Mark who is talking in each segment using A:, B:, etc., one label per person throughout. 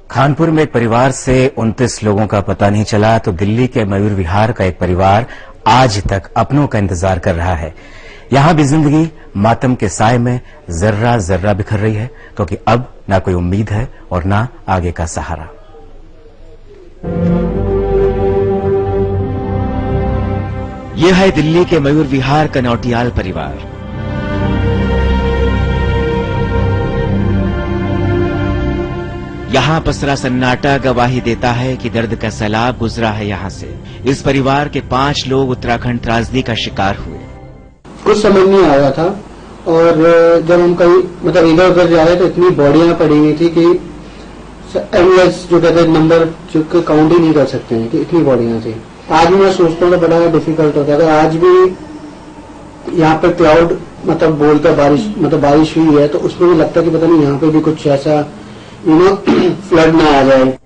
A: कानपुर में एक परिवार से 29 लोगों का पता नहीं चला तो दिल्ली के मयूर विहार का एक परिवार आज तक अपनों का इंतजार कर रहा है। यहां भी जिंदगी मातम के साए में जर्रा जर्रा बिखर रही है क्योंकि अब ना कोई उम्मीद है और ना आगे का सहारा। यह है दिल्ली के मयूर विहार का नौटियाल परिवार। यहां पसरा सन्नाटा गवाही देता है कि दर्द का सैलाब गुजरा है यहां से। इस परिवार के 5 लोग उत्तराखंड त्रासदी का शिकार हुए।
B: कुछ समझ नहीं आ रहा था और जब हम कहीं इधर उधर जा रहे तो इतनी बॉडियां पड़ी हुई थी कि एम्बुलेंस जो कहते हैं नंबर जो काउंट ही नहीं कर सकते हैं कि इतनी बॉडियां थी। आज भी मैं सोचता हूँ तो बड़ा डिफिकल्ट होता है। अगर आज भी यहाँ पर क्लाउड बोलकर बारिश हुई है तो उसमें भी लगता है कि पता नहीं यहाँ पे भी कुछ ऐसा फ्लड ना आ जाए।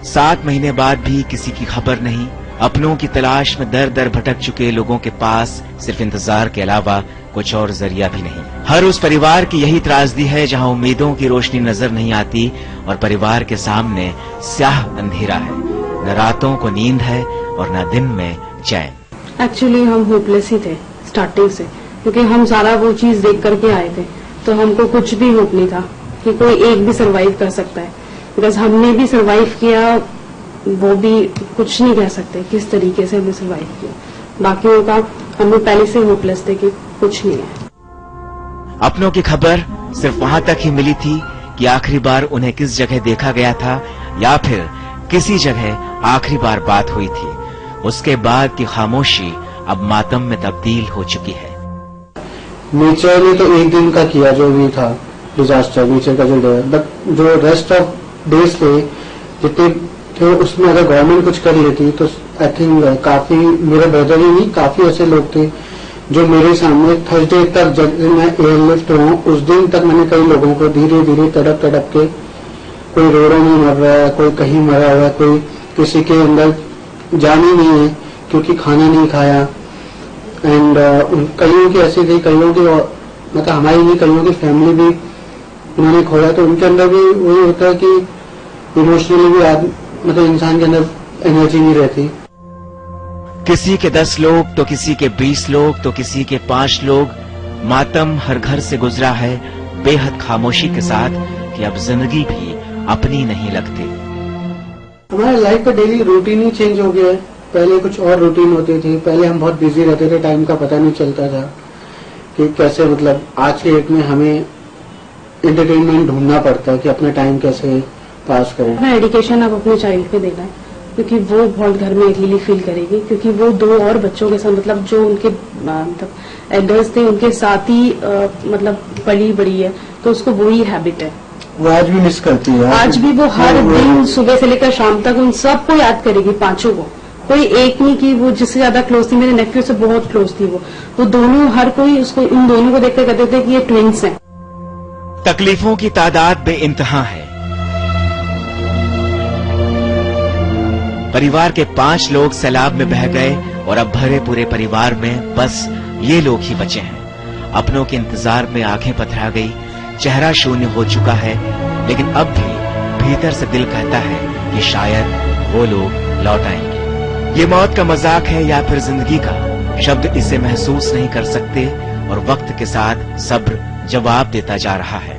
A: 7 महीने बाद भी किसी की खबर नहीं। अपनों की तलाश में दर दर भटक चुके लोगों के पास सिर्फ इंतजार के अलावा कुछ और जरिया भी नहीं। हर उस परिवार की यही त्रासदी है जहां उम्मीदों की रोशनी नजर नहीं आती और परिवार के सामने स्याह अंधेरा है। न रातों को नींद है और न दिन में चैन।
C: एक्चुअली हम होपलेस ही थे स्टार्टिंग से, क्योंकि हम सारा वो चीज देख करके आए थे तो हमको कुछ भी होप नहीं था कि कोई एक भी सरवाइव कर सकता है। बिकॉज हमने भी सरवाइव किया, वो भी कुछ नहीं कह सकते किस तरीके से हमने सरवाइव किया। बाकियों का हम लोग पहले से होपलेस थे कि कुछ नहीं है।
A: अपनों की खबर सिर्फ वहां तक ही मिली थी कि आखिरी बार उन्हें किस जगह देखा गया था या फिर किसी जगह आखिरी बार बात हुई थी। उसके बाद की खामोशी अब मातम में तब्दील हो चुकी है।
B: नेचर ने तो एक दिन का किया जो भी था डिजास्टर, नेचर का जो बट जो रेस्ट ऑफ डेज थे जितने थे उसमें अगर गवर्नमेंट कुछ कर लेती तो आई थिंक काफी, मेरे ब्रदर ही नहीं काफी ऐसे लोग थे जो मेरे सामने थर्सडे तक जब मैं एयरलिफ्ट हुआ उस दिन तक मैंने कई लोगों को धीरे धीरे तड़प तड़प के, कोई रोडों में मर रहा है, कोई कहीं मरा हुआ है, कोई किसी के अंदर जान ही नहीं है क्योंकि खाना नहीं खाया। एंड कईयों की ऐसी थी, कईयों की हमारी नहीं, कईयों की फैमिली भी उन्होंने खोया तो उनके अंदर भी वही होता है कि इमोशनली भी इंसान के अंदर एनर्जी नहीं रहती।
A: किसी के 10 लोग तो किसी के 20 लोग तो किसी के 5 लोग। मातम हर घर से गुजरा है बेहद खामोशी के साथ कि अब जिंदगी भी अपनी नहीं लगती।
B: हमारे लाइफ का डेली रूटीन ही चेंज हो गया है। पहले कुछ और रूटीन होती थी, पहले हम बहुत बिजी रहते थे, टाइम का पता नहीं चलता था कि कैसे आज के डेट में हमें एंटरटेनमेंट ढूंढना पड़ता है कि अपना टाइम कैसे पास करें।
C: अपना एजुकेशन अब अपने चाइल्ड पे देना है क्योंकि वो बहुत घर में अकेली फील करेगी, क्योंकि वो 2 और बच्चों के साथ जो उनके एल्डर्स थे उनके साथ ही पली बड़ी है तो उसको वही हैबिट है।
B: वो आज भी मिस करती है। आज भी
C: वो हर दिन सुबह से लेकर शाम तक उन सबको याद करेगी, 5 को। कोई एक नहीं कि वो जिससे ज्यादा क्लोज थी। मेरे नेफ्यू से बहुत क्लोज थी वो दोनों, हर कोई उसको इन दोनों को देखकर कहते थे कि ये ट्विंस हैं।
A: तकलीफों की तादाद बेइंतहा है। परिवार के 5 लोग सैलाब में बह गए और अब भरे पूरे परिवार में बस ये लोग ही बचे हैं। अपनों के इंतजार में आंखें पथरा गई, चेहरा शून्य हो चुका है, लेकिन अब भी भीतर से दिल कहता है कि शायद वो लोग लौट आएंगे। ये मौत का मजाक है या फिर जिंदगी का, शब्द इसे महसूस नहीं कर सकते और वक्त के साथ सब्र जवाब देता जा रहा है।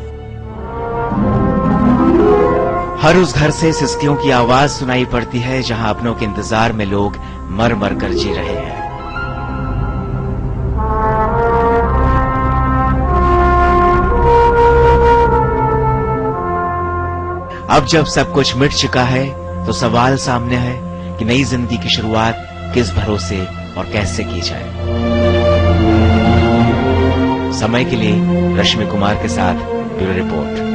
A: हर उस घर से सिसकियों की आवाज सुनाई पड़ती है जहां अपनों के इंतजार में लोग मर मर कर जी रहे हैं। अब जब सब कुछ मिट चुका है तो सवाल सामने है कि नई जिंदगी की शुरुआत किस भरोसे और कैसे की जाए। समय के लिए रश्मि कुमार के साथ ब्यूरो रिपोर्ट।